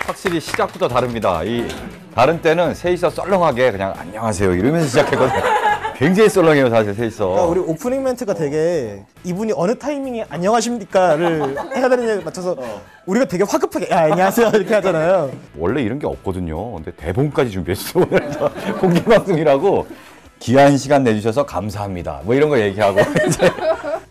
확실히 시작부터 다릅니다. 다른 때는 셋이서 썰렁하게 그냥 안녕하세요 이러면서 시작했거든요. 굉장히 썰렁해요 사실 셋이서. 그러니까 우리 오프닝 멘트가 되게 이분이 어느 타이밍에 안녕하십니까를 해야 되는 데 맞춰서 우리가 되게 화급하게 야 안녕하세요 이렇게 하잖아요. 원래 이런 게 없거든요. 근데 대본까지 준비했어요. 오늘 공개방송이라고 귀한 시간 내주셔서 감사합니다. 뭐 이런 거 얘기하고 이제.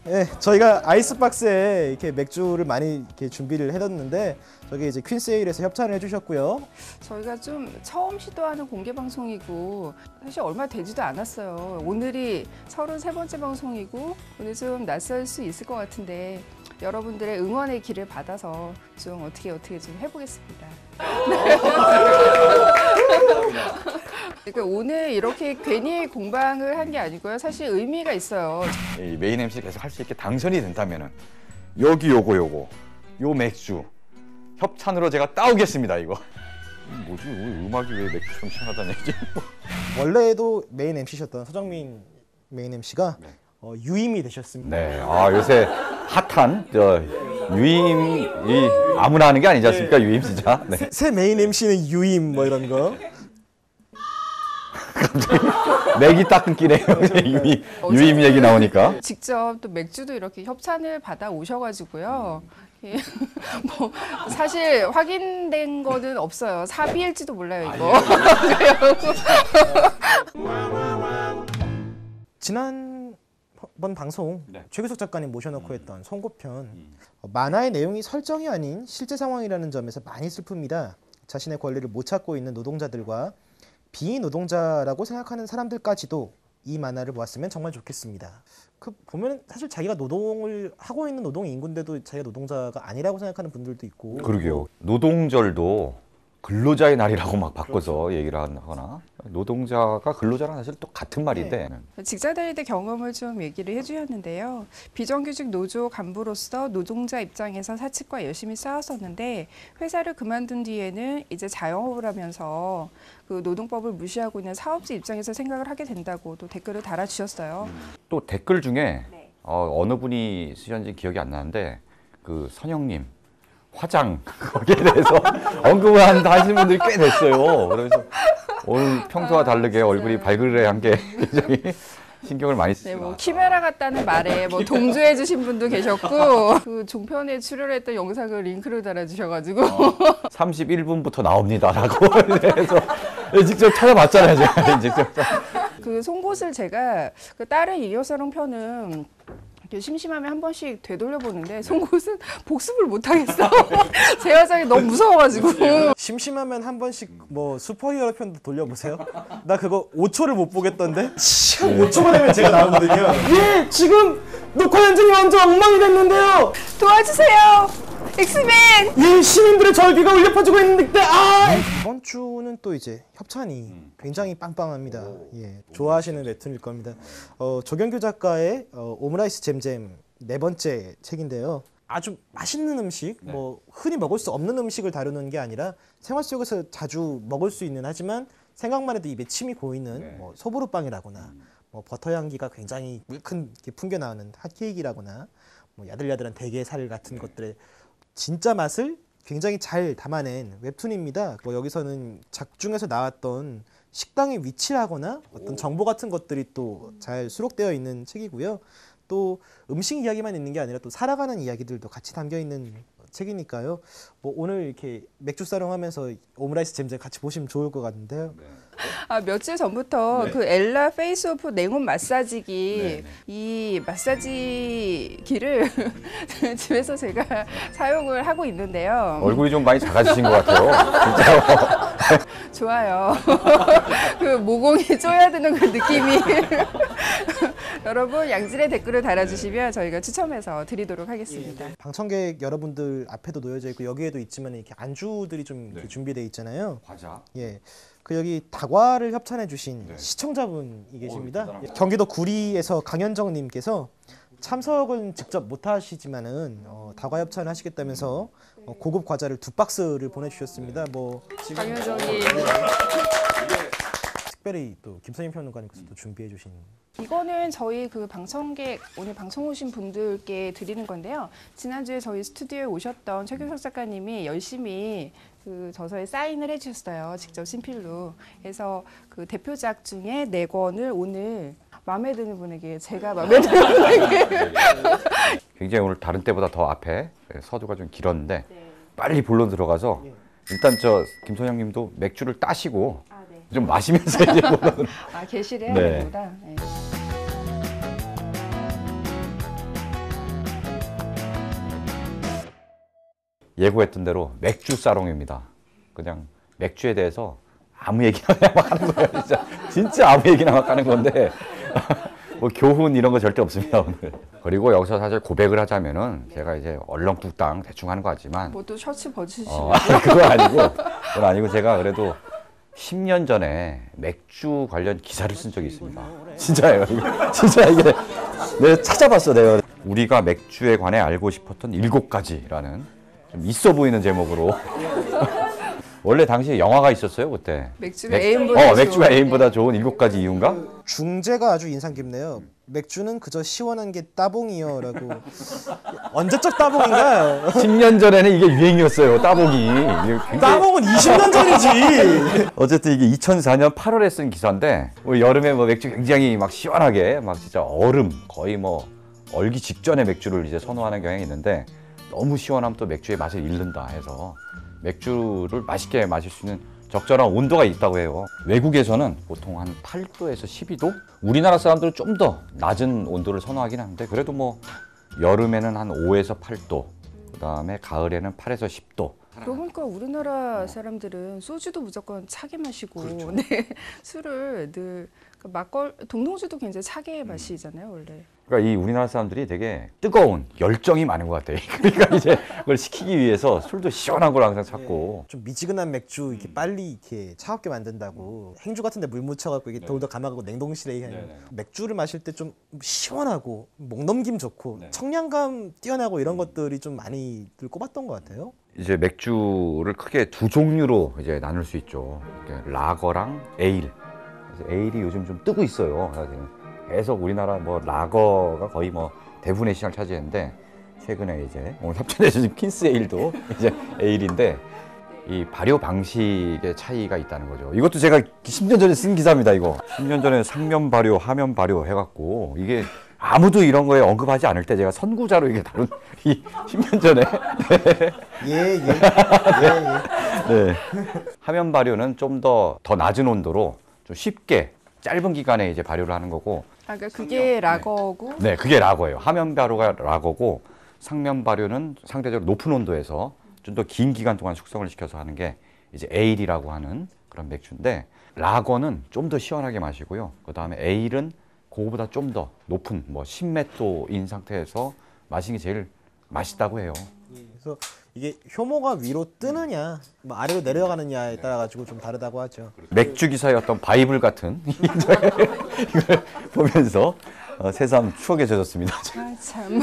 네, 저희가 아이스박스에 이렇게 맥주를 많이 이렇게 준비를 해뒀는데 저기 이제 퀸세일에서 협찬을 해주셨고요. 저희가 좀 처음 시도하는 공개 방송이고 사실 얼마 되지도 않았어요. 오늘이 33번째 방송이고 오늘 좀 낯설 수 있을 것 같은데 여러분들의 응원의 길을 받아서 좀 어떻게 좀 해보겠습니다. 그러니까 오늘 이렇게 괜히 공방을 한 게 아니고요. 사실 의미가 있어요. 이 메인 MC 계속 할 수 있게 당선이 된다면은 여기 요거 요 맥주 협찬으로 제가 따오겠습니다. 이거 뭐지? 음악이 왜 맥주처럼 시원하다는 얘기지? 원래도 메인 MC셨던 서정민 메인 MC가 네. 유임이 되셨습니다. 네, 요새 핫한 유임이 아무나 하는 게 아니지 않습니까? 유임 진짜. 네. 새 메인 MC는 유임 뭐 이런 거. 갑자기 맥이 딱 끊기네요. 유임 얘기 나오니까. 직접 또 맥주도 이렇게 협찬을 받아 오셔가지고요. 뭐 사실 확인된 거는 없어요. 사비일지도 몰라요 이거. 지난번 방송 네. 최규석 작가님 모셔놓고 했던 선고편 만화의 내용이 설정이 아닌 실제 상황이라는 점에서 많이 슬픕니다. 자신의 권리를 못 찾고 있는 노동자들과 비노동자라고 생각하는 사람들까지도 이 만화를 보았으면 정말 좋겠습니다. 그 보면 사실 자기가 노동을 하고 있는 노동 인구인데도 자기가 노동자가 아니라고 생각하는 분들도 있고. 그러게요. 노동절도 근로자의 날이라고 막 바꿔서 얘기를 하거나 노동자가 근로자랑 사실 또 같은 말인데. 네. 직장 다닐 때 경험을 좀 얘기를 해주셨는데요. 비정규직 노조 간부로서 노동자 입장에서 사측과 열심히 싸웠었는데 회사를 그만둔 뒤에는 이제 자영업을 하면서 그 노동법을 무시하고 있는 사업주 입장에서 생각을 하게 된다고 또 댓글을 달아주셨어요. 또 댓글 중에 네. 어느 분이 쓰셨는지 기억이 안 나는데 그 선영님 화장 거기에 대해서 언급을 하시는 분들이 꽤 됐어요. 그래서 오늘 평소와 다르게 얼굴이 발그레한 게 굉장히 신경을 많이 쓰시고. 네, 뭐 키메라 같다는 말에 뭐 동조해 주신 분도 계셨고 그 종편에 출연했던 영상을 링크를 달아주셔가지고 31분부터 나옵니다라고 그래서 직접 찾아봤잖아요. 제가 직접. 그 송곳을 제가 그 다른 이효사롱 편은 심심하면 한 번씩 되돌려 보는데 송곳은 복습을 못 하겠어. 제 화장이 너무 무서워가지고. 심심하면 한 번씩 뭐 슈퍼히어로 편도 돌려보세요. 나 그거 5초를 못 보겠던데. 5초가 되면 제가 나오거든요. 예, 지금 녹화 현장이 완전 엉망이 됐는데요. 도와주세요. 엑스맨. 예, 시민들의 절규가 울려 퍼지고 있는데 이번 주는 또 이제 협찬이 굉장히 빵빵합니다. 예, 좋아하시는 웹툰일 겁니다. 조경규 작가의 오므라이스 잼잼 네 번째 책인데요. 아주 맛있는 음식, 뭐 흔히 먹을 수 없는 음식을 다루는 게 아니라 생활 속에서 자주 먹을 수 있는 하지만 생각만 해도 입에 침이 고이는 뭐 소보루빵이라거나 뭐 버터 향기가 굉장히 물큰 풍겨 나오는 핫케이크라거나 뭐 야들야들한 대게살 같은 것들의 진짜 맛을 굉장히 잘 담아낸 웹툰입니다. 뭐 여기서는 작중에서 나왔던 식당의 위치라거나 어떤 정보 같은 것들이 또 잘 수록되어 있는 책이고요. 또 음식 이야기만 있는 게 아니라 또 살아가는 이야기들도 같이 담겨 있는 책이니까요. 뭐 오늘 이렇게 맥주 사롱하면서 오므라이스 잼잼 같이 보시면 좋을 것 같은데요. 며칠 전부터 그 엘라 페이스오프 냉온 마사지기 이 마사지기를 집에서 제가 사용을 하고 있는데요. 얼굴이 좀 많이 작아지신 것 같아요. 진짜로. 좋아요. 그 모공이 쪼여드는 그 느낌이. 여러분 양질의 댓글을 달아주시면 저희가 추첨해서 드리도록 하겠습니다. 방청객 여러분들 앞에도 놓여져 있고 여기에도 있지만 이렇게 안주들이 좀 이렇게 준비되어 있잖아요. 과자. 예. 그 여기 다과를 협찬해 주신 시청자분이 계십니다. 경기도 구리에서 강현정 님께서 참석은 직접 못 하시지만은 다과 협찬을 하시겠다면서 고급 과자를 2박스를 보내 주셨습니다. 뭐 강현정이 특별히 또 김선임 평론가님께서 또 준비해 주신 이거는 저희 그 방청객 오늘 방송 오신 분들께 드리는 건데요. 지난주에 저희 스튜디오에 오셨던 최규석 작가님이 열심히 그 저서에 사인을 해주셨어요. 직접 친필로. 그래서 그 대표작 중에 4권을 오늘 마음에 드는 분에게 제가 마음에 드는 분에게 굉장히 오늘 다른 때보다 더 앞에 서두가 좀 길었는데 빨리 본론 들어가서 일단 저 김선영님도 맥주를 따시고 좀 마시면서 이제 본론으로. 게시를 해야 네. 되는구나. 네. 예고했던 대로 맥주 사롱입니다. 그냥 맥주에 대해서 아무 얘기나 그냥 막 하는 거예요. 진짜 아무 얘기나 막 하는 건데 뭐 교훈 이런 거 절대 없습니다 오늘. 그리고 여기서 사실 고백을 하자면은 제가 이제 얼렁뚱땅 대충 하는 거 같지만 뭐 또 셔츠 벗으시고 그건 아니고 제가 그래도 10년 전에 맥주 관련 기사를 쓴 적이 있습니다. 진짜예요. 진짜 이게 내가 찾아봤어 내가. 우리가 맥주에 관해 알고 싶었던 7가지라는 좀 있어 보이는 제목으로. 원래 당시에 영화가 있었어요 그때. 맥주가 애인보다 맥주가 애인보다 좋은 7가지 이유인가? 중재가 아주 인상 깊네요. 맥주는 그저 시원한 게 따봉이요라고. 언제적 따봉인가요? 10년 전에는 이게 유행이었어요 따봉이. 이게 굉장히- 따봉은 20년 전이지. 어쨌든 이게 2004년 8월에 쓴 기사인데 뭐 여름에 뭐 맥주 굉장히 막 시원하게 막 진짜 얼음 거의 뭐 얼기 직전에 맥주를 이제 선호하는 경향이 있는데 너무 시원하면 또 맥주의 맛을 잃는다 해서 맥주를 맛있게 마실 수 있는 적절한 온도가 있다고 해요. 외국에서는 보통 한 8도에서 12도? 우리나라 사람들은 좀 더 낮은 온도를 선호하긴 하는데 그래도 뭐 여름에는 한 5에서 8도, 그다음에 가을에는 8에서 10도. 그러고 보니까 우리나라 사람들은 소주도 무조건 차게 마시고 네, 술을 늘 동동주도 굉장히 차게 마시잖아요 원래. 그러니까 이 우리나라 사람들이 되게 뜨거운 열정이 많은 것 같아요. 그러니까 이제 그걸 식히기 위해서 술도 시원한 걸 항상 찾고. 좀 미지근한 맥주 이렇게 빨리 이렇게 차갑게 만든다고 행주 같은데 물 묻혀갖고 이게 돌도 감아가고 냉동실에 맥주를 마실 때 좀 시원하고 목 넘김 좋고 청량감 뛰어나고 이런 것들이 좀 많이들 꼽았던 것 같아요. 이제 맥주를 크게 2종류로 이제 나눌 수 있죠. 이렇게 라거랑 에일. 그래서 에일이 요즘 좀 뜨고 있어요. 계속 우리나라 뭐 라거가 거의 뭐 대부분의 시장을 차지했는데 최근에 이제 오늘 협찬해 주신 퀸스 에일도 이제 에일인데 이 발효 방식의 차이가 있다는 거죠. 이것도 제가 10년 전에 쓴 기사입니다. 이거 10년 전에 상면 발효, 하면 발효 해갖고 이게 아무도 이런 거에 언급하지 않을 때 제가 선구자로 이게 다룬 이 10년 전에 예. 네. 하면 발효는 좀 더 낮은 온도로 좀 쉽게 짧은 기간에 이제 발효를 하는 거고. 그러니까 그게 라거고. 네, 그게 라거예요. 하면 발효가 라거고 상면 발효는 상대적으로 높은 온도에서 좀 더 긴 기간 동안 숙성을 시켜서 하는 게 이제 에일이라고 하는 그런 맥주인데 라거는 좀 더 시원하게 마시고요. 그다음에 에일은 그거보다 좀 더 높은 뭐 10몇 도인 상태에서 마시는 게 제일 맛있다고 해요. 그래서 이게 효모가 위로 뜨느냐 뭐 아래로 내려가느냐에 따라 가지고 좀 다르다고 하죠. 맥주 기사의 어떤 바이블 같은 이걸 보면서 새삼 추억에 젖었습니다. 아, 참.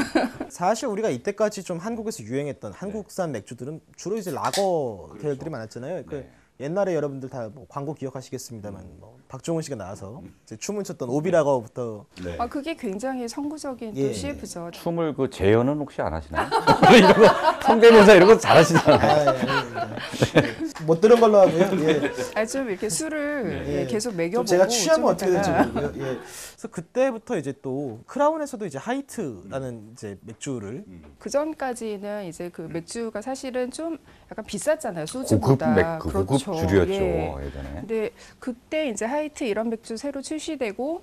사실 우리가 이때까지 좀 한국에서 유행했던 한국산 맥주들은 주로 이제 라거 계열들이 많았잖아요. 그 옛날에 여러분들 다 뭐 광고 기억하시겠습니다만 뭐 박종훈 씨가 나와서 이제 춤을 췄던 오비라거부터 그게 굉장히 선구적인 또 예. CF죠. 춤을 그 재현은 혹시 안 하시나요? 이런 거 성대모사 이런 거 잘하시잖아요. 못 들은 걸로 하고요. 예. 아니, 좀 이렇게 술을 예. 계속 좀 먹여보고 제가 취하면 좀 어떻게 될지 이따가 모르고요. 예. 그래서 그때부터 이제 또 크라운에서도 이제 하이트라는 이제 맥주를 그 전까지는 이제 그 맥주가 사실은 좀 약간 비쌌잖아요 고급 소주보다. 고급 주류였죠 예전에. 근데 그때 이제 하이트 이런 맥주 새로 출시되고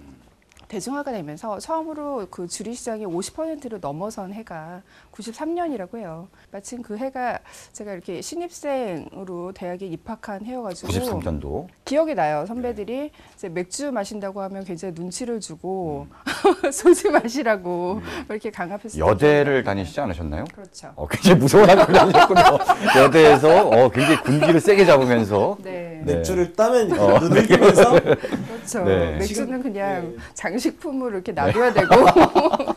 대중화가 되면서 처음으로 그 주류 시장이 50%를 넘어선 해가 93년이라고 해요. 마침 그 해가 제가 이렇게 신입생으로 대학에 입학한 해여가지고 93년도. 기억이 나요. 선배들이 이제 맥주 마신다고 하면 굉장히 눈치를 주고 소주 마시라고 이렇게 강압했어요. 여대를 다니시지 않으셨나요? 그렇죠. 굉장히 무서운 학교를 다니셨군요. 여대에서 굉장히 군기를 세게 잡으면서 네. 네. 맥주를 따면 눈을 끼면서 그렇죠. 네. 맥주는 그냥 장식품으로 이렇게 놔둬야 되고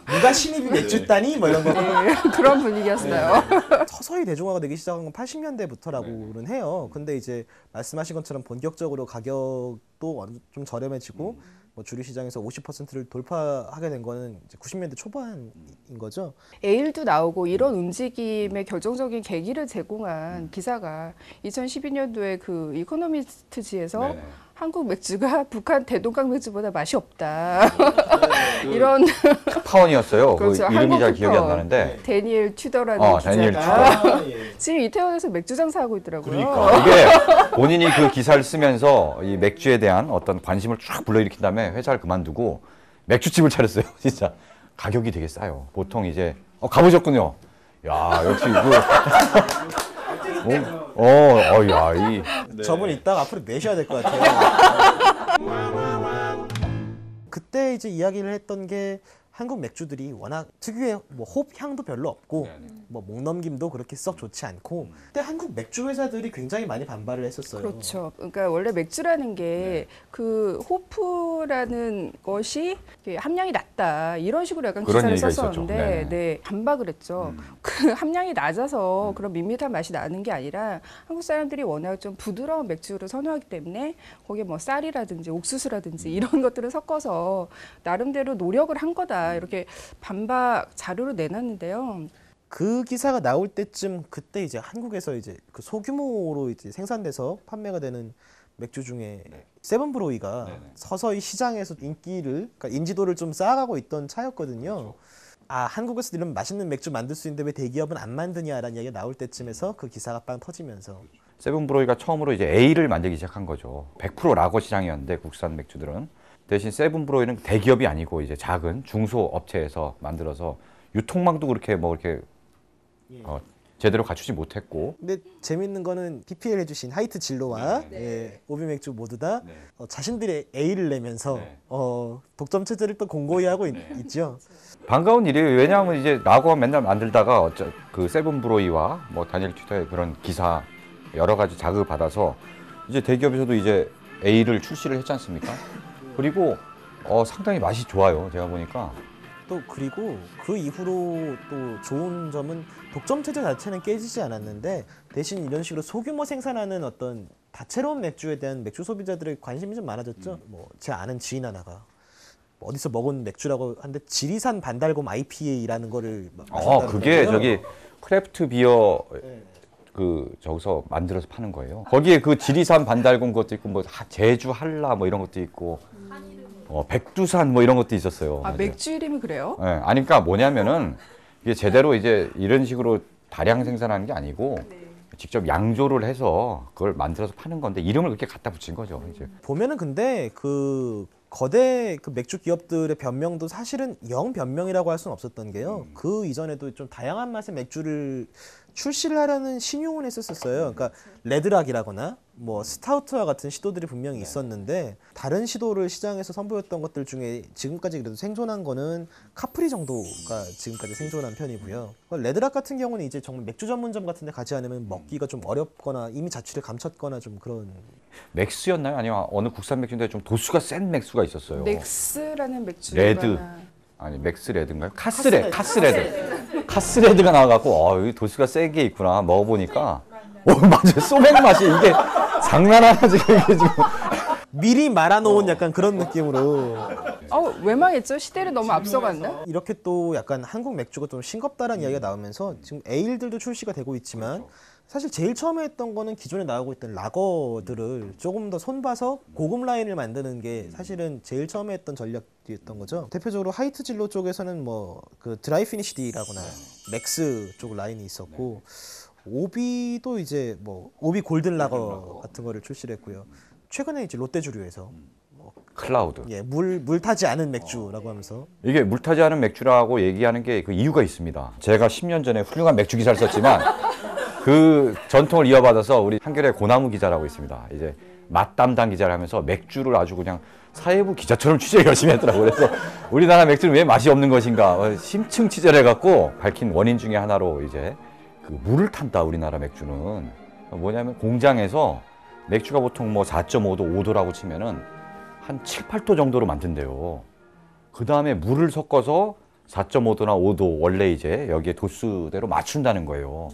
누가 신입이 맥주 따니? 뭐 이런 거. 네, 그런 분위기였어요. 서서히 대중화가 되기 시작한 건 80년대부터라고는 해요. 근데 이제 말씀하신 것처럼 본격적으로 가격도 좀 저렴해지고 뭐 주류 시장에서 50%를 돌파하게 된 거는 이제 90년대 초반인 거죠. 에일도 나오고 이런 움직임의 결정적인 계기를 제공한 기사가 2012년도에 그 이코노미스트지에서 한국 맥주가 북한 대동강 맥주보다 맛이 없다. 이런 파원이었어요. 그렇죠. 그 이름이 잘 한국 기억이 안 쿠폰. 나는데. 데니엘 튜더라는 데니엘 기자가 튜더. 지금 이태원에서 맥주 장사하고 있더라고요. 그러니까 이게 본인이 그 기사를 쓰면서 이 맥주에 대한 어떤 관심을 쫙 불러일으킨 다음에 회사를 그만두고 맥주집을 차렸어요. 진짜 가격이 되게 싸요. 보통 이제 가보셨군요. 야 역시 야 이 저분 이따가 앞으로 내셔야 될 것 같아요. 그때 이제 이야기를 했던 게 한국 맥주들이 워낙 특유의 뭐 홉 향도 별로 없고 뭐 목 넘김도 그렇게 썩 좋지 않고 그때 한국 맥주 회사들이 굉장히 많이 반발을 했었어요. 그렇죠. 그러니까 원래 맥주라는 게 그 호프라는 것이 함량이 낮다 이런 식으로 약간 그런 기사를 얘기가 썼었는데 있었죠. 네네. 네, 반박을 했죠. 그 함량이 낮아서 그런 밋밋한 맛이 나는 게 아니라 한국 사람들이 워낙 좀 부드러운 맥주를 선호하기 때문에 거기에 뭐 쌀이라든지 옥수수라든지 이런 것들을 섞어서 나름대로 노력을 한 거다 이렇게 반박 자료를 내놨는데요. 그 기사가 나올 때쯤 그때 이제 한국에서 이제 그 소규모로 이제 생산돼서 판매가 되는 맥주 중에 세븐브로이가 서서히 시장에서 인기를 그러니까 인지도를 좀 쌓아가고 있던 차였거든요. 아 한국에서 이런 맛있는 맥주 만들 수 있는데 왜 대기업은 안 만드냐라는 이야기가 나올 때쯤에서 그 기사가 빵 터지면서 세븐브로이가 처음으로 이제 A를 만들기 시작한 거죠. 100% 라거 시장이었는데 국산 맥주들은 대신 세븐브로이는 대기업이 아니고 이제 작은 중소 업체에서 만들어서 유통망도 그렇게 뭐 이렇게 제대로 갖추지 못했고. 근데 재밌는 거는 PPL 해주신 하이트 진로와 오비 맥주 모두 다 자신들의 A를 내면서 독점 체제를 또 공고히 하고 있죠. 반가운 일이에요. 왜냐하면 이제 라거 맨날 만들다가 그 세븐브로이와 뭐 다니엘 튜터의 그런 기사 여러 가지 자극을 받아서 이제 대기업에서도 이제 A를 출시를 했지 않습니까? 그리고 상당히 맛이 좋아요. 제가 보니까. 또 그리고 그 이후로 또 좋은 점은 독점 체제 자체는 깨지지 않았는데 대신 이런 식으로 소규모 생산하는 어떤 다채로운 맥주에 대한 맥주 소비자들의 관심이 좀 많아졌죠. 뭐 제 아는 지인 하나가 어디서 먹은 맥주라고 하는데 지리산 반달곰 IPA라는 거를 마셨다는 그게 거예요. 저기 크래프트 비어 그 저기서 만들어서 파는 거예요. 거기에 그 지리산 반달곰 것도 있고 뭐 제주 한라 뭐 이런 것도 있고 백두산 뭐 이런 것도 있었어요. 아 맥주 이름이 그래요? 네, 아니 그러니까 뭐냐면은 이게 제대로 이제 이런 식으로 다량 생산하는 게 아니고 직접 양조를 해서 그걸 만들어서 파는 건데 이름을 그렇게 갖다 붙인 거죠. 이제. 보면은 근데 그 거대 그 맥주 기업들의 변명도 사실은 영 변명이라고 할 수는 없었던 게요. 그 이전에도 좀 다양한 맛의 맥주를 출시를 하려는 신용을 했었어요. 그러니까 레드락이라거나 뭐 스타우트와 같은 시도들이 분명히 있었는데 다른 시도를 시장에서 선보였던 것들 중에 지금까지 그래도 생존한 거는 카프리 정도가 지금까지 생존한 편이고요. 레드락 같은 경우는 이제 정말 맥주 전문점 같은 데 가지 않으면 먹기가 좀 어렵거나 이미 자취를 감췄거나 좀 그런. 맥스였나요? 아니면 어느 국산 맥주인데 좀 도수가 센 맥주가 있었어요. 맥스라는 맥주가 레드. 아니 맥스 레드인가요? 카스레드가 나와갖고 여기 도수가 세게 있구나 먹어보니까 맞아요. 소맥 맛이 이게 장난 하나 지금 이게 지금 미리 말아놓은 약간 그런 느낌으로. 왜 망했죠? 시대를 너무 앞서갔나? 이렇게 또 약간 한국 맥주가 좀 싱겁다라는 이야기가 나오면서 지금 에일들도 출시가 되고 있지만 사실 제일 처음에 했던 거는 기존에 나오고 있던 라거들을 조금 더 손봐서 고급 라인을 만드는 게 사실은 제일 처음에 했던 전략이었던 거죠. 대표적으로 하이트 진로 쪽에서는 뭐 그 드라이 피니시 D라거나 맥스 쪽 라인이 있었고 오비도 이제 뭐 오비 골든 라거 같은 거를 출시를 했고요. 최근에 이제 롯데주류에서 클라우드. 물 타지 않은 맥주라고 하면서 이게 물 타지 않은 맥주라고 얘기하는 게 그 이유가 있습니다. 제가 10년 전에 훌륭한 맥주 기사를 썼지만 그 전통을 이어받아서 우리 한겨레 고나무 기자라고 있습니다. 이제 맛 담당 기자를 하면서 맥주를 아주 그냥 사회부 기자처럼 취재 열심히 했더라고요. 그래서 우리나라 맥주는 왜 맛이 없는 것인가 심층 취재를 해갖고 밝힌 원인 중에 하나로 이제 그 물을 탄다 우리나라 맥주는 뭐냐면 공장에서 맥주가 보통 뭐 4.5도, 5도라고 치면은 한 7, 8도 정도로 만든대요. 그 다음에 물을 섞어서 4.5도나 5도 원래 이제 여기에 도수대로 맞춘다는 거예요.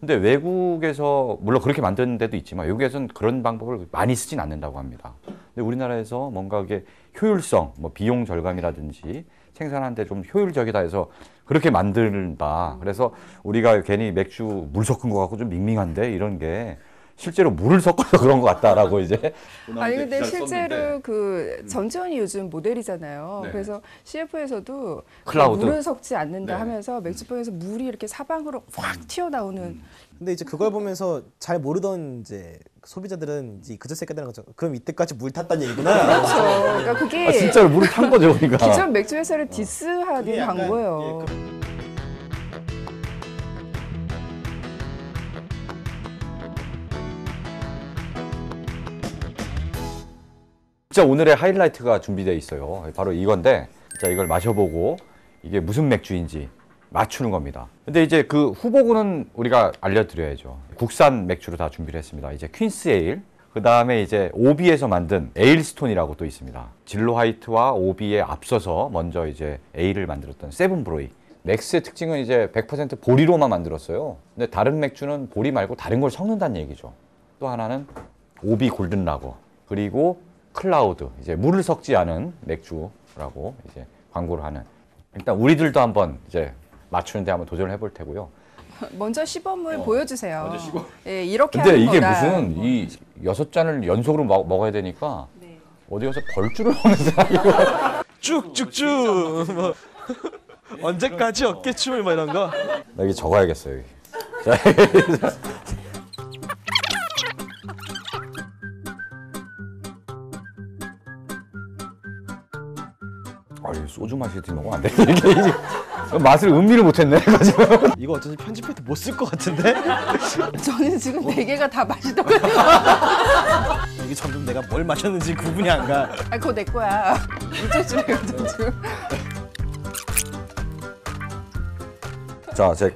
근데 외국에서 물론 그렇게 만드는 데도 있지만 외국에서는 그런 방법을 많이 쓰진 않는다고 합니다. 근데 우리나라에서 뭔가 이게 효율성, 뭐 비용 절감이라든지 생산하는데 좀 효율적이다 해서 그렇게 만든다. 그래서 우리가 괜히 맥주 물 섞은 거 같고 좀 밍밍한데 이런 게 실제로 물을 섞어서 그런 것 같다라고 이제. 아니 근데 실제로 그 전지현이 요즘 모델이잖아요. 네. 그래서 CF에서도 클라우드. 물을 섞지 않는다 네. 하면서 맥주병에서 물이 이렇게 사방으로 확 튀어나오는. 근데 이제 그걸 보면서 잘 모르던 이제 소비자들은 이제 그저 새끼들은 거죠. 그럼 이때까지 물 탔다는 얘기구나. 그렇죠. 그러니까 그게 진짜로 물을 탄 거죠, 그러니까. 기존 맥주 회사를 디스하는 그게 약간, 광고예요. 진짜 오늘의 하이라이트가 준비되어 있어요. 바로 이건데, 자, 이걸 마셔보고 이게 무슨 맥주인지 맞추는 겁니다. 근데 이제 그 후보군은 우리가 알려드려야죠. 국산 맥주로 다 준비를 했습니다. 이제 퀸스 에일, 그 다음에 이제 오비에서 만든 에일스톤이라고 또 있습니다. 진로 화이트와 오비에 앞서서 먼저 이제 에일을 만들었던 세븐 브로이. 맥스의 특징은 이제 100% 보리로만 만들었어요. 근데 다른 맥주는 보리 말고 다른 걸 섞는다는 얘기죠. 또 하나는 오비 골든 라거, 그리고 클라우드, 이제 물을 섞지 않은 맥주라고 이제 광고를 하는. 일단 우리들도 한번 이제 맞추는데 한번 도전을 해볼 테고요. 먼저 시범을 보여주세요. 먼저 시범. 예, 이렇게 근데 하는 이게 거다. 무슨 이 6잔을 연속으로 먹어야 되니까 네. 어디 가서 벌주를 먹는 사람이고. 쭉쭉쭉. 뭐 언제까지 어깨춤을 뭐 이런 거. 나 이게 적어야겠어요. 자, 아유, 소주 마실 때 먹으면 안 돼. 이게 맛을 음미를 못했네. 지금. 이거 어쩌지 편집해도 못 쓸 것 같은데? 저는 지금 4개가 다 마시더라고요. 이게 점점 내가 뭘 마셨는지 구분이 안 가. 아, 그거 내 거야. 이쪽 줄에 이쪽 줄. 자, 제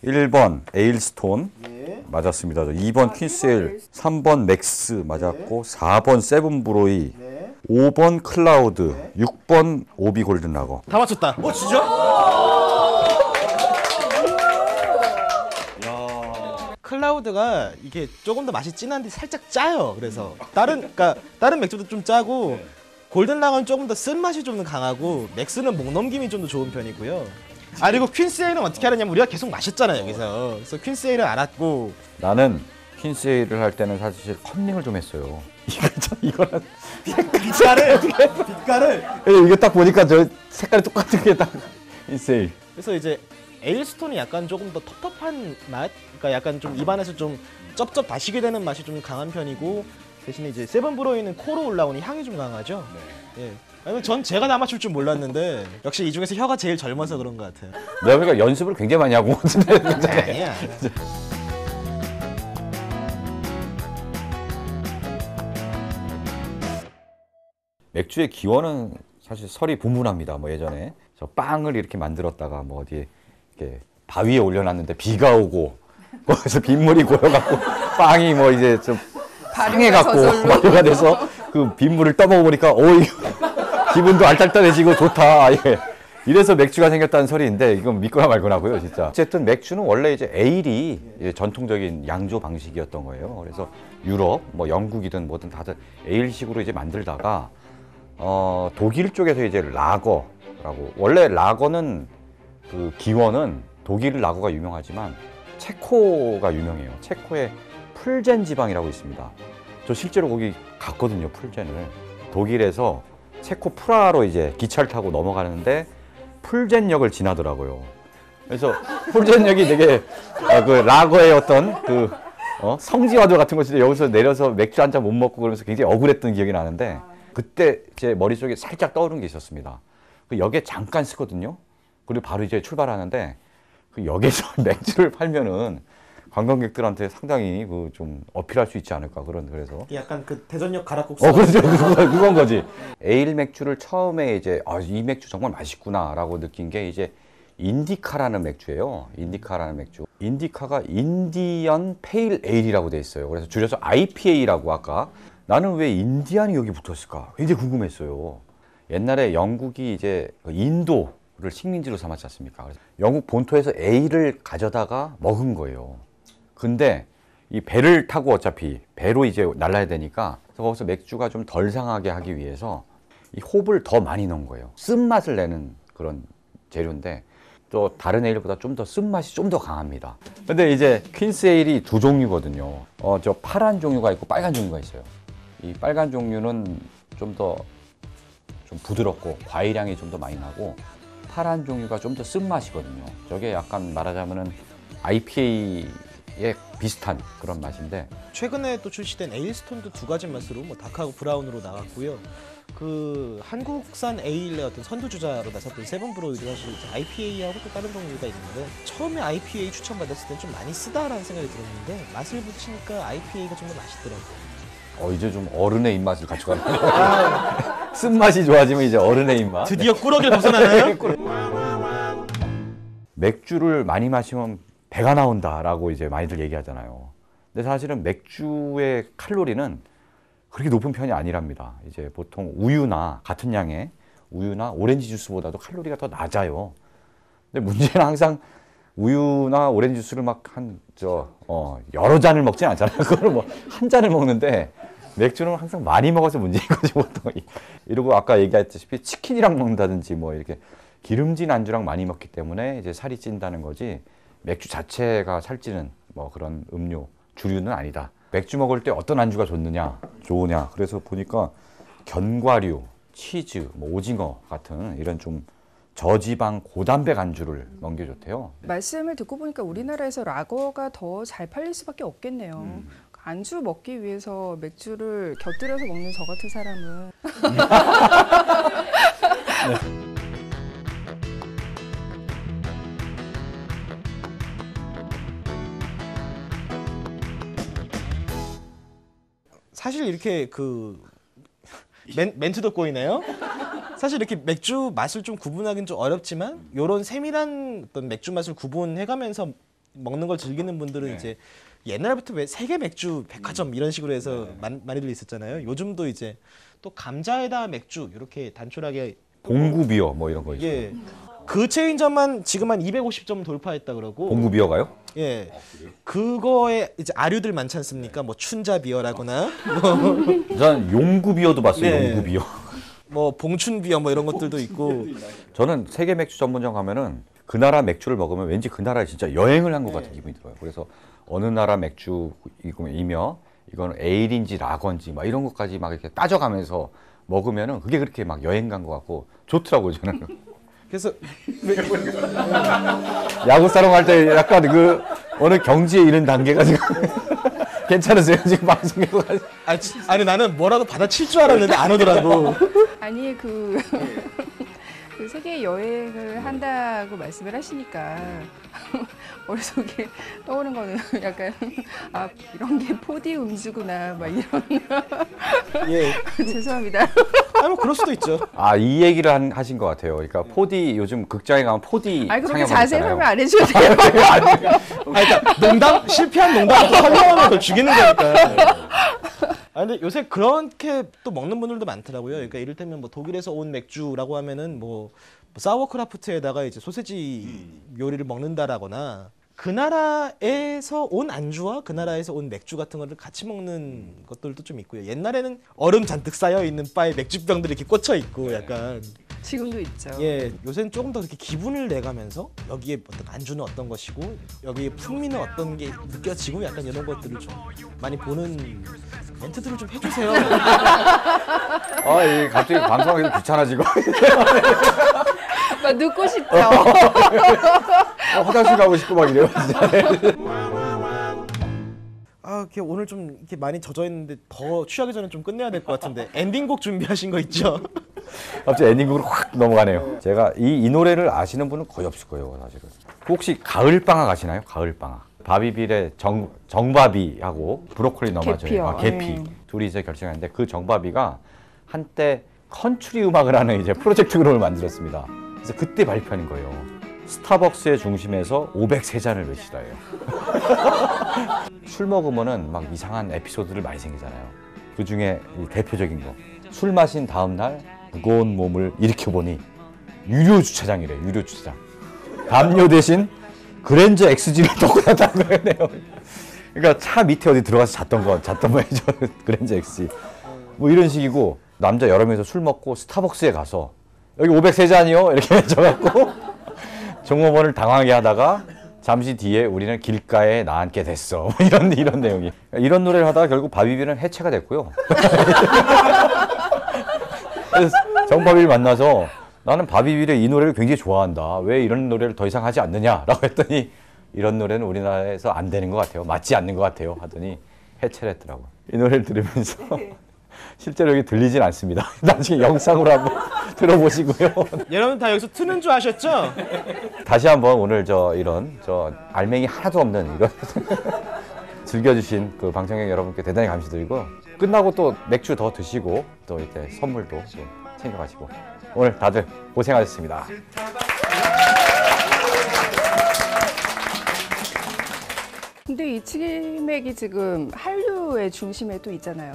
1번 에일스톤 예. 맞았습니다. 2번 퀸스에일, 3번 맥스 맞았고, 4번 세븐브로이, 네. 5번 클라우드, 6번 오비 골든 라거. 다 맞췄다. 진짜? 클라우드가 이게 조금 더 맛이 진한데 살짝 짜요. 그래서 다른 맥주도 좀 짜고 골든 라거는 조금 더 쓴맛이 좀 더 강하고 맥스는 목 넘김이 좀 더 좋은 편이고요. 아 그리고 퀸스에일은 어떻게 하느냐면 우리가 계속 마셨잖아요 여기서. 그래서 퀸스에일은 알았고 나는 퀸스에일을 할 때는 사실 컨닝을 좀 했어요. 이거는 빛깔을 이거 딱 보니까 저 색깔이 똑같은 게 딱 퀸스에일. 그래서 이제 에일스톤이 약간 조금 더 텁텁한 맛, 그러니까 약간 좀 입안에서 좀 쩝쩝 다시게 되는 맛이 좀 강한 편이고 대신에 이제 세븐브로이는 코로 올라오는 향이 좀 강하죠. 예. 아니, 전 제가 다 맞출 줄 몰랐는데 역시 이 중에서 혀가 제일 젊어서 그런 것 같아요. 내가 보니까 연습을 굉장히 많이 하고 있는데. 아니야. 맥주의 기원은 사실 설이 분분합니다. 뭐 예전에 저 빵을 이렇게 만들었다가 뭐 어디에 이렇게 바위에 올려놨는데 비가 오고 거기서 빗물이 고여갖고 빵이 뭐 이제 좀 상해갖고 발효가 돼서 그 빗물을 떠먹어보니까 이 기분도 알딸딸해지고 좋다. 예. 이래서 맥주가 생겼다는 설인데 이건 믿거나 말거나고요, 진짜. 어쨌든 맥주는 원래 이제 에일이 이제 전통적인 양조 방식이었던 거예요. 그래서 유럽, 뭐 영국이든 뭐든 다들 에일식으로 이제 만들다가 독일 쪽에서 이제 라거라고, 원래 라거는 그 기원은 독일 라거가 유명하지만 체코가 유명해요. 체코에 풀젠 지방이라고 있습니다. 저 실제로 거기 갔거든요, 풀젠을. 독일에서 체코 프라하로 이제 기차를 타고 넘어가는데 풀젠역을 지나더라고요. 그래서 풀젠역이 되게 그 라거의 어떤 그 성지와도 같은 것인데 여기서 내려서 맥주 한 잔 못 먹고 그러면서 굉장히 억울했던 기억이 나는데 그때 제 머릿속에 살짝 떠오른 게 있었습니다. 그 역에 잠깐 쓰거든요. 그리고 바로 이제 출발하는데 그 역에서 맥주를 팔면은 관광객들한테 상당히 그 좀 어필할 수 있지 않을까 그래서 약간 그 대전역 가락국수. 그렇죠. 그건 거지. 에일 맥주를 처음에 이제 이 맥주 정말 맛있구나라고 느낀 게 이제 인디카라는 맥주예요. 인디카라는 맥주. 인디카가 인디언 페일 에일이라고 돼 있어요. 그래서 줄여서 IPA라고 아까 나는 왜 인디안이 여기 붙었을까 굉장히 궁금했어요. 옛날에 영국이 이제 그 인도를 식민지로 삼았지 않습니까? 그래서 영국 본토에서 에일을 가져다가 먹은 거예요. 근데 이 배를 타고 어차피 배로 이제 날라야 되니까 그래서 거기서 맥주가 좀 덜 상하게 하기 위해서 이 홉을 더 많이 넣은 거예요. 쓴맛을 내는 그런 재료인데 또 다른 에일보다 좀 더 쓴맛이 좀 더 강합니다. 근데 이제 퀸스 에일이 두 종류거든요. 저 파란 종류가 있고 빨간 종류가 있어요. 이 빨간 종류는 좀 더 좀 부드럽고 과일향이 좀 더 많이 나고 파란 종류가 좀 더 쓴맛이거든요. 저게 약간 말하자면은 IPA에 비슷한 그런 맛인데 최근에 또 출시된 에일스톤도 두 가지 맛으로 뭐 다크하고 브라운으로 나왔고요. 그 한국산 에일의 어떤 선두주자로 나섰던 세븐브로이도 사실 IPA하고 또 다른 종류가 있는데 처음에 IPA 추천받았을 땐 좀 많이 쓰다라는 생각이 들었는데 맛을 붙이니까 IPA가 좀 더 맛있더라고요. 이제 좀 어른의 입맛을 갖춰가는 쓴맛이 좋아지면 이제 어른의 입맛. 드디어 꾸러기를 벗어나나요? 맥주를 많이 마시면 배가 나온다라고 이제 많이들 얘기하잖아요. 근데 사실은 맥주의 칼로리는 그렇게 높은 편이 아니랍니다. 이제 보통 우유나 같은 양의 우유나 오렌지 주스보다도 칼로리가 더 낮아요. 근데 문제는 항상 우유나 오렌지 주스를 막 여러 잔을 먹진 않잖아요. 그걸 뭐 한 잔을 먹는데 맥주는 항상 많이 먹어서 문제인 거지 보통. 이러고 아까 얘기했다시피 치킨이랑 먹는다든지 뭐 이렇게 기름진 안주랑 많이 먹기 때문에 이제 살이 찐다는 거지 맥주 자체가 살찌는 뭐 그런 음료 주류는 아니다. 맥주 먹을 때 어떤 안주가 좋으냐. 그래서 보니까 견과류, 치즈, 뭐 오징어 같은 이런 좀 저지방 고단백 안주를 먹는 게 좋대요. 말씀을 듣고 보니까 우리나라에서 라거가 더 잘 팔릴 수밖에 없겠네요. 안주 먹기 위해서 맥주를 곁들여서 먹는 저 같은 사람은 사실 이렇게 멘트도 꼬이네요. 사실 이렇게 맥주 맛을 좀 구분하기는 좀 어렵지만 이런 세밀한 어떤 맥주 맛을 구분해가면서 먹는 걸 즐기는 분들은 이제 옛날부터 왜 세계 맥주 백화점 이런 식으로 해서 많이들 있었잖아요. 요즘도 이제 또 감자에다 맥주 이렇게 단촐하게 봉구 비어 뭐 이런 거 있어요. 예. 그 체인점만 지금 한 250점 돌파했다 그러고. 봉구 비어가요? 예. 그거에 이제 아류들 많지 않습니까? 뭐 춘자 비어라거나 저는 용구 비어도 봤어요. 네. 용구 비어. 뭐 봉춘 비어 뭐 이런 것들도 있고. 저는 세계 맥주 전문점 가면은 그 나라 맥주를 먹으면 왠지 그 나라에 진짜 여행을 한 것 같은 기분이 들어요. 그래서 어느 나라 맥주이며 이건 에일인지 라거인지 막 이런 것까지 막 이렇게 따져가면서 먹으면은 그게 그렇게 막 여행 간 것 같고 좋더라고요, 저는. 그래서 야구 사러 갈 때 약간 그 어느 경지에 이른 단계가 지금 괜찮으세요? 지금 방송에서. 아니 나는 뭐라도 받아칠 줄 알았는데 안 오더라고. 아니 그 세계 여행을 한다고 말씀을 하시니까 머릿속에 떠오른 거는 약간 이런 게 포디 음주구나 막 이런. 예. 죄송합니다. 뭐 그럴 수도 있죠. 이 얘기를 하신 것 같아요. 그러니까 포디 요즘 극장에 가면 포디 그렇게 상영관 자세히 있잖아요. 설명 안 해줘도 돼요. 그러니까 실패한 농담을 또 설명하면 더 죽이는 거니까. 근데 요새 그렇게 또 먹는 분들도 많더라고요. 그러니까 이를테면 뭐 독일에서 온 맥주라고 하면은 뭐 사워크라프트에다가 이제 소세지 요리를 먹는다라거나 그 나라에서 온 안주와 그 나라에서 온 맥주 같은 거를 같이 먹는 것들도 좀 있고요. 옛날에는 얼음 잔뜩 쌓여 있는 바에 맥주병들이 이렇게 꽂혀 있고 약간 지금도 있죠. 예, 요새는 조금 더 이렇게 기분을 내가면서 여기에 어떤 안주는 어떤 것이고 여기에 풍미는 어떤 게 느껴지고 약간 이런 것들을 좀 많이 보는 멘트들을 좀 해주세요. 이게 갑자기 방송하기도 귀찮아지고. 막 눕고 싶죠. 화장실 가고 싶고 막 이래요, 진짜. 이렇게 오늘 좀 이렇게 많이 젖어 있는데 더 취하기 전에 좀 끝내야 될 것 같은데 엔딩곡 준비하신 거 있죠? 갑자기 엔딩으로 확 넘어가네요. 제가 이 노래를 아시는 분은 거의 없을 거예요, 사실은. 혹시 가을방학 아시나요? 가을방학. 바비빌의 정바비하고 브로콜리 너마저의 계피 둘이 이제 결정했는데 그 정바비가 한때 컨트리 음악을 하는 이제 프로젝트 그룹을 만들었습니다. 그래서 그때 발표하는 거예요. 스타벅스의 중심에서 503잔을 외치다예요. 술 먹으면은 막 이상한 에피소드들 많이 생기잖아요. 그 중에 대표적인 거. 술 마신 다음 날 무거운 몸을 일으켜보니 유료 주차장이래. 유료 주차장. 담요 대신 그랜저 XG를 놓고 놨다는 거예요. 그러니까 차 밑에 어디 들어가서 잤던 거예요. 그랜저 XG. 뭐 이런 식이고, 남자 여러 명이서 술 먹고 스타벅스에 가서 여기 503잔이요? 이렇게 외쳐갖고 종업원을 당황하게 하다가 잠시 뒤에 우리는 길가에 나앉게 됐어. 뭐 이런 내용이. 이런 노래를 하다가 결국 바비비는 해체가 됐고요. 그래서 정바비를 만나서 나는 바비비의 이 노래를 굉장히 좋아한다. 왜 이런 노래를 더 이상 하지 않느냐라고 했더니 이런 노래는 우리나라에서 안 되는 것 같아요. 맞지 않는 것 같아요. 하더니 해체를 했더라고요. 이 노래를 들으면서 실제로 여기 들리진 않습니다. 나중에 영상으로 한번 들어보시고요. 여러분 다 여기서 트는 줄 아셨죠? 다시 한번 오늘 이런 알맹이 하나도 없는 이런 즐겨주신 그 방청객 여러분께 대단히 감사드리고, 끝나고 또 맥주 더 드시고 또 이렇게 선물도 또 챙겨가시고, 오늘 다들 고생하셨습니다. 근데 이 치맥이 지금 한류의 중심에 또 있잖아요.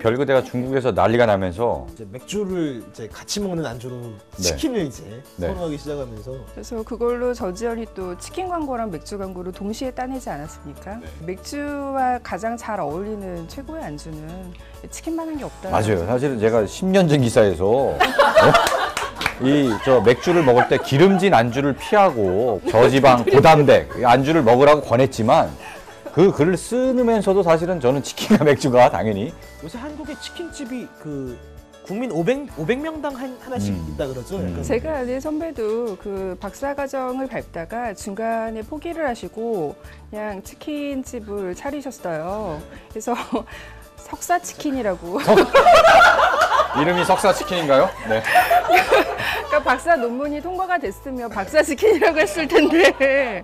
별그대가 중국에서 난리가 나면서 이제 맥주를 이제 같이 먹는 안주로 치킨을 이제 네. 선호하기 시작하면서 그래서 그걸로 저지연이 또 치킨 광고랑 맥주 광고를 동시에 따내지 않았습니까? 맥주와 가장 잘 어울리는 최고의 안주는 치킨만한 게 없다. 맞아요. 사실은 제가 10년 전 기사에서 맥주를 먹을 때 기름진 안주를 피하고 저지방 고단백 안주를 먹으라고 권했지만, 그 글을 쓰면서도 사실은 저는 치킨과 맥주가 당연히 요새 한국에 치킨집이 그 국민 500명당 하나씩 있다 그러죠. 약간. 제가 아는 선배도 그 박사과정을 밟다가 중간에 포기를 하시고 그냥 치킨집을 차리셨어요. 그래서 석사치킨이라고. 이름이 석사치킨인가요? 네. 그러니까 박사 논문이 통과가 됐으면 박사치킨이라고 했을 텐데